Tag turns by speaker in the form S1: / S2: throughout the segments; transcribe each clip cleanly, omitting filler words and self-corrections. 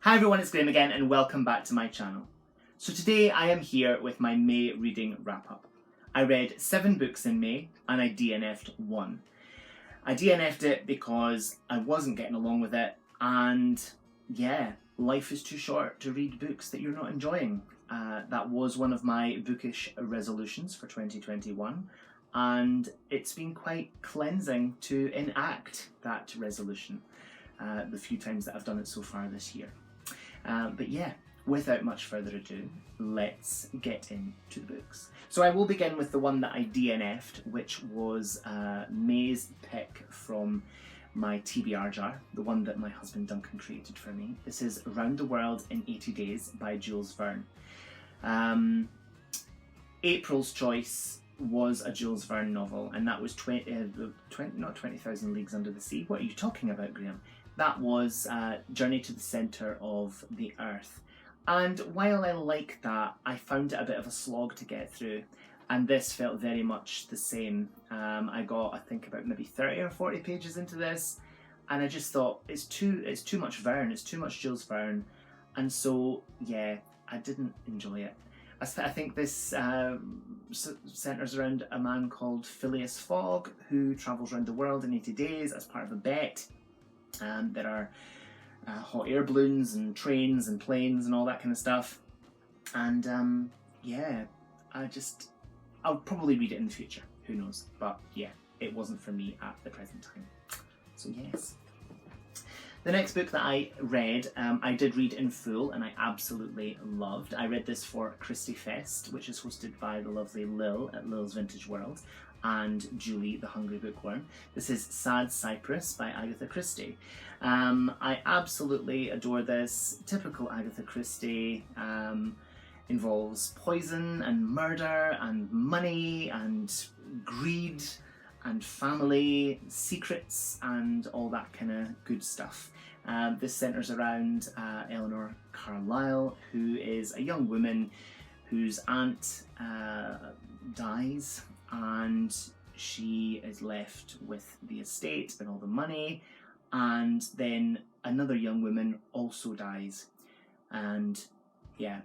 S1: Hi everyone, it's Graham again and welcome back to my channel. So today I am here with my May reading wrap-up. I read 7 books in May and I DNF'd 1. I DNF'd it because I wasn't getting along with it, and yeah, life is too short to read books that you're not enjoying. That was one of my bookish resolutions for 2021, and it's been quite cleansing to enact that resolution the few times that I've done it so far this year. But yeah, without much further ado, let's get into the books. So I will begin with the one that I DNF'd, which was May's pick from my TBR jar, the one that my husband Duncan created for me. This is Around the World in 80 Days by Jules Verne. April's choice was a Jules Verne novel, and that was not 20,000 Leagues Under the Sea. What are you talking about, Graham? That was Journey to the Centre of the Earth. And while I like that, I found it a bit of a slog to get through. And this felt very much the same. I got, I think, about maybe 30 or 40 pages into this, and I just thought, it's too much Verne, it's too much Jules Verne. And so, yeah, I didn't enjoy it. I think this centres around a man called Phileas Fogg, who travels around the world in 80 days as part of a bet. There are hot air balloons and trains and planes and all that kind of stuff. And yeah, I'll probably read it in the future, who knows. But yeah, it wasn't for me at the present time. So yes. The next book that I read, I did read in full and I absolutely loved. I read this for Christie Fest, which is hosted by the lovely Lil at Lil's Vintage World, and Julie the Hungry Bookworm. This is Sad Cypress by Agatha Christie. I absolutely adore this. Typical Agatha Christie. Involves poison and murder and money and greed and family, secrets and all that kind of good stuff. This centres around Eleanor Carlisle, who is a young woman whose aunt dies, and she is left with the estate and all the money, and then another young woman also dies. And yeah,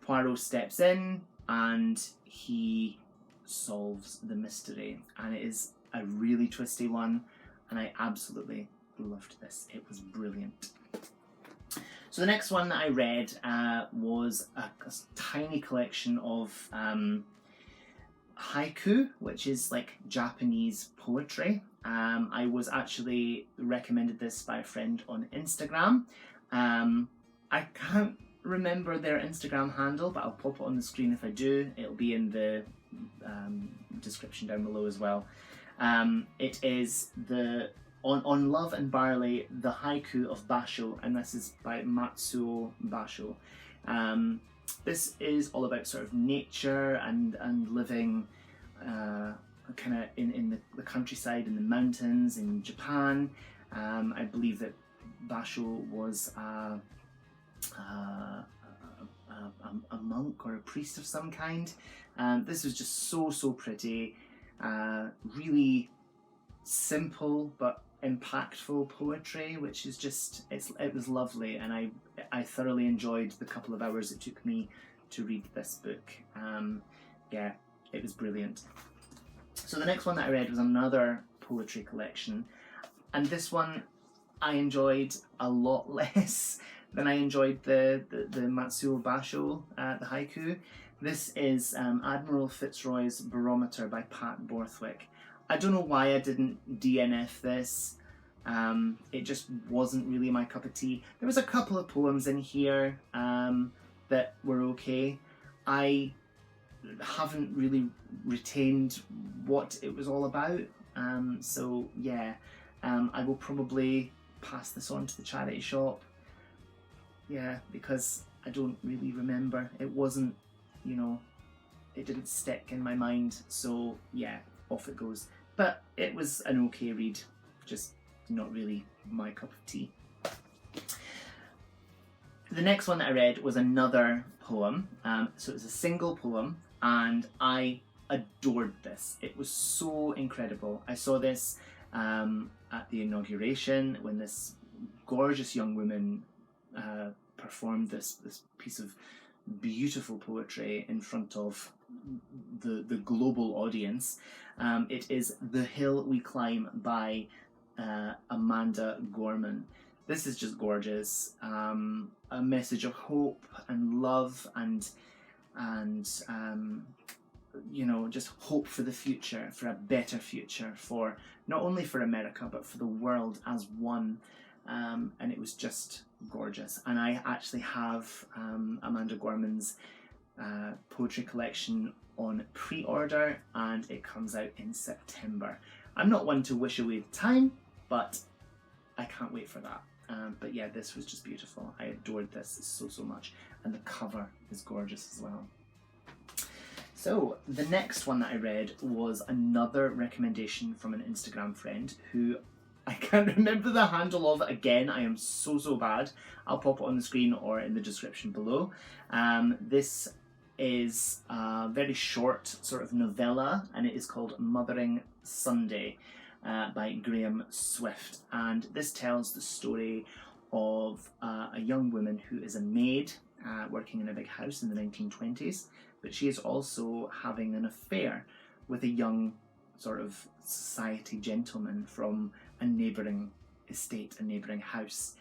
S1: Poirot steps in and he solves the mystery, and it is a really twisty one, and I absolutely loved this. It was brilliant. So the next one that I read was a tiny collection of haiku, which is like Japanese poetry. I was actually recommended this by a friend on Instagram. I can't remember their Instagram handle, but I'll pop it on the screen if I do. It'll be in the description down below as well. It is on Love and Barley, the Haiku of Basho, and this is by Matsuo Basho. This is all about sort of nature and living kind of in the countryside, in the mountains in Japan. I believe that Basho was a monk or a priest of some kind. This was just so pretty, really simple but impactful poetry, which is just, it was lovely, and I thoroughly enjoyed the couple of hours it took me to read this book. Yeah, it was brilliant. So the next one that I read was another poetry collection, and this one I enjoyed a lot less than I enjoyed the Matsuo Basho, the haiku. This is Admiral FitsRoy's Barometer by Pat Borthwick. I don't know why I didn't DNF this. It just wasn't really my cup of tea. There was a couple of poems in here that were okay. I haven't really retained what it was all about. So yeah, I will probably pass this on to the charity shop. Yeah, because I don't really remember. It wasn't, you know, it didn't stick in my mind. So yeah, off it goes. But it was an okay read, just not really my cup of tea. The next one that I read was another poem. So it was a single poem, and I adored this. It was so incredible. I saw this at the inauguration when this gorgeous young woman performed this piece of beautiful poetry in front of the global audience. It is The Hill We Climb by Amanda Gorman. This is just gorgeous. A message of hope and love and just hope for the future, for a better future, for not only for America but for the world as one. And it was just gorgeous. And I actually have Amanda Gorman's poetry collection on pre-order, and it comes out in September. I'm not one to wish away the time, but I can't wait for that. But yeah, this was just beautiful. I adored this so much, and the cover is gorgeous as well. So the next one that I read was another recommendation from an Instagram friend who I can't remember the handle of. Again, I am so bad. I'll pop it on the screen or in the description below. This is a very short sort of novella, and it is called Mothering Sunday by Graham Swift. And this tells the story of a young woman who is a maid working in a big house in the 1920s, but she is also having an affair with a young sort of society gentleman from a neighbouring estate, a neighbouring house.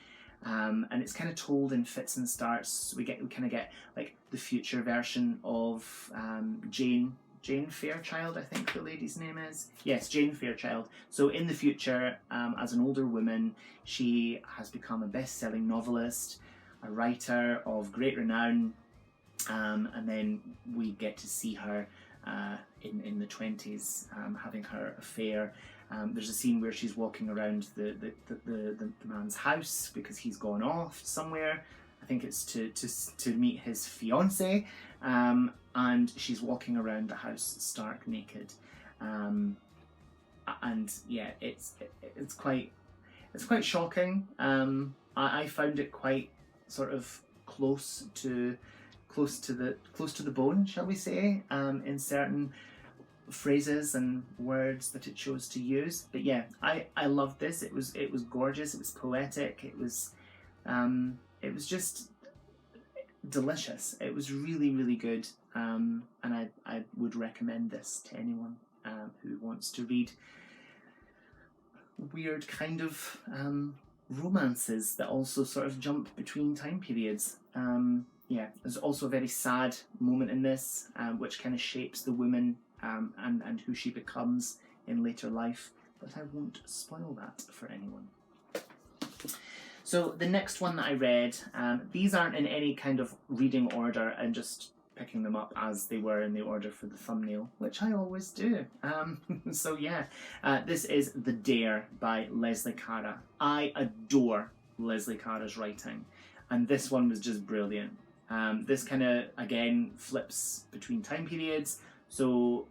S1: And it's kind of told in fits and starts. We kind of get like the future version of Jane Fairchild, I think the lady's name is. Yes, Jane Fairchild. So in the future, as an older woman, she has become a best-selling novelist, a writer of great renown, and then we get to see her in the 20s having her affair. There's a scene where she's walking around the man's house because he's gone off somewhere. I think it's to meet his fiancée, and she's walking around the house stark naked. And yeah, it's quite shocking. I found it quite sort of close to the bone, shall we say, in certain phrases and words that it chose to use. But yeah, I loved this. It was gorgeous. It was poetic. It was just delicious. It was really good. And I would recommend this to anyone who wants to read weird kind of romances that also sort of jump between time periods. Yeah, there's also a very sad moment in this, which kind of shapes the woman and who she becomes in later life, but I won't spoil that for anyone. So the next one that I read, these aren't in any kind of reading order, I'm just picking them up as they were in the order for the thumbnail, which I always do. So yeah, this is The Dare by Lesley Cara. I adore Lesley Cara's writing, and this one was just brilliant. This kind of, again, flips between time periods. So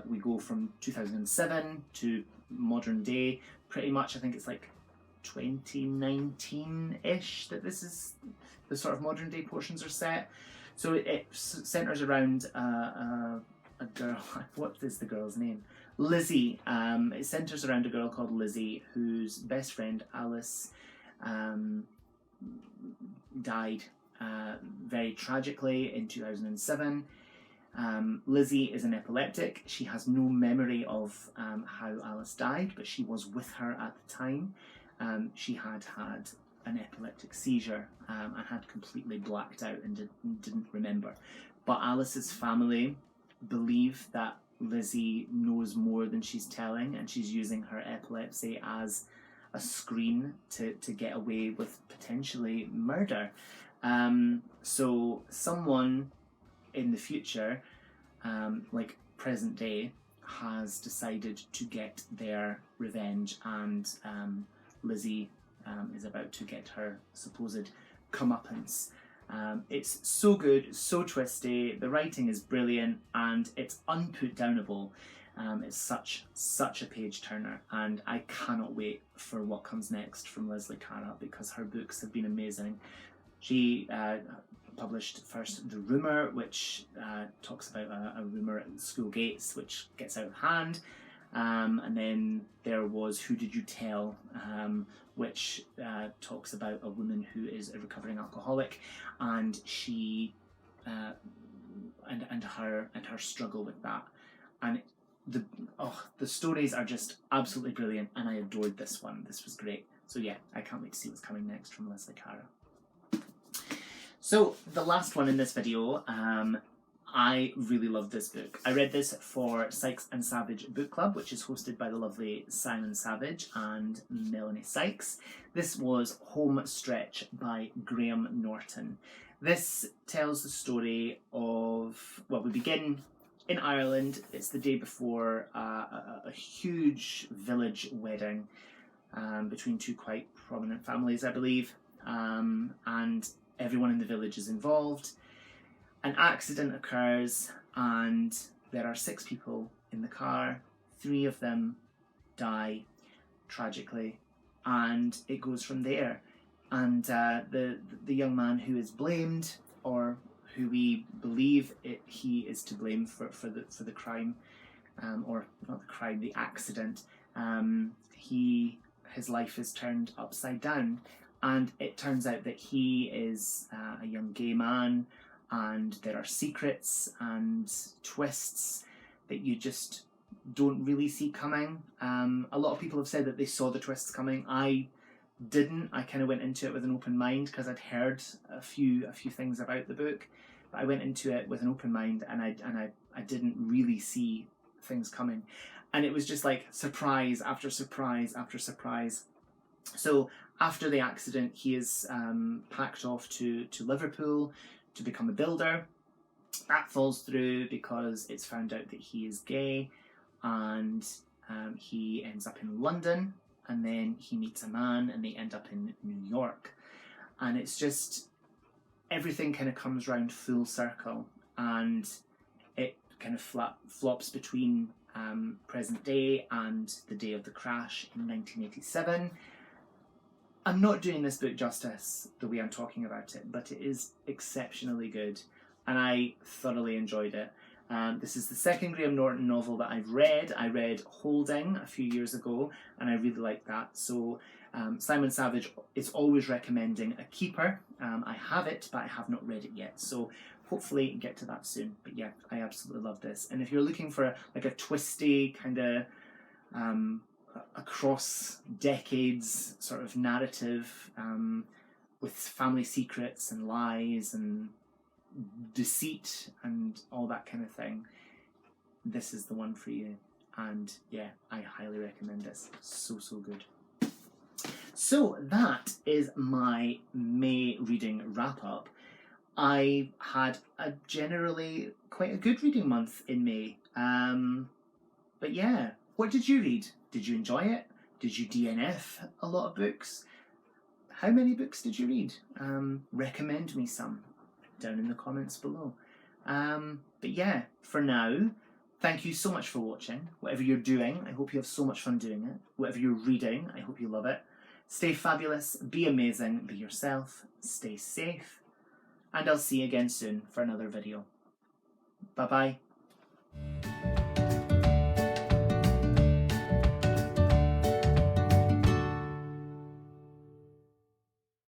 S1: we go from 2007 to modern day, pretty much. I think it's like 2019-ish that this is the sort of modern day portions are set. So it centres around a girl. What is the girl's name? Lizzie. It centres around a girl called Lizzie, whose best friend Alice died very tragically in 2007. Lizzie is an epileptic. She has no memory of how Alice died, but she was with her at the time. She had an epileptic seizure and had completely blacked out and didn't remember. But Alice's family believe that Lizzie knows more than she's telling, and she's using her epilepsy as a screen to get away with potentially murder. So someone in the future, like present day, has decided to get their revenge, and Lizzie is about to get her supposed comeuppance. It's so good, so twisty, the writing is brilliant, and it's unputdownable. It's such a page turner, and I cannot wait for what comes next from Lesley Cara, because her books have been amazing. She published first the Rumour, which talks about a rumour at the school gates which gets out of hand. And then there was Who Did You Tell, which talks about a woman who is a recovering alcoholic, and she and her struggle with that. And the stories are just absolutely brilliant, and I adored this one. This was great. So yeah, I can't wait to see what's coming next from Lesley Cara. So the last one in this video, I really loved this book. I read this for Sykes and Savage Book Club, which is hosted by the lovely Simon Savage and Melanie Sykes. This was Home Stretch by Graham Norton. This tells the story of, well, we begin in Ireland. It's the day before a huge village wedding between two quite prominent families, I believe, and everyone in the village is involved. An accident occurs and there are 6 people in the car. 3 of them die tragically, and it goes from there. And the young man who is blamed, or who we believe he is to blame for the crime, or not the crime, the accident, his life is turned upside down, and it turns out that he is a young gay man, and there are secrets and twists that you just don't really see coming. A lot of people have said that they saw the twists coming. I didn't. I kind of went into it with an open mind because I'd heard a few things about the book, but I went into it with an open mind, and I didn't really see things coming, and it was just like surprise after surprise after surprise. So after the accident, he is packed off to Liverpool to become a builder. That falls through because it's found out that he is gay, and he ends up in London, and then he meets a man and they end up in New York. And it's just, everything kind of comes round full circle, and it kind of flops between present day and the day of the crash in 1987. I'm not doing this book justice the way I'm talking about it, but it is exceptionally good, and I thoroughly enjoyed it. This is the second Graham Norton novel that I've read. I read Holding a few years ago, and I really liked that. So Simon Savage is always recommending a keeper. I have it, but I have not read it yet. So hopefully get to that soon. But yeah, I absolutely love this. And if you're looking for like a twisty kind of across decades sort of narrative with family secrets and lies and deceit and all that kind of thing, this is the one for you. And yeah, I highly recommend this. So good. So that is my May reading wrap up. I had a generally quite a good reading month in May. But yeah, what did you read? Did you enjoy it? Did you DNF a lot of books? How many books did you read? Recommend me some down in the comments below. But yeah, for now, thank you so much for watching. Whatever you're doing, I hope you have so much fun doing it. Whatever you're reading, I hope you love it. Stay fabulous, be amazing, be yourself, stay safe, and I'll see you again soon for another video. Bye bye.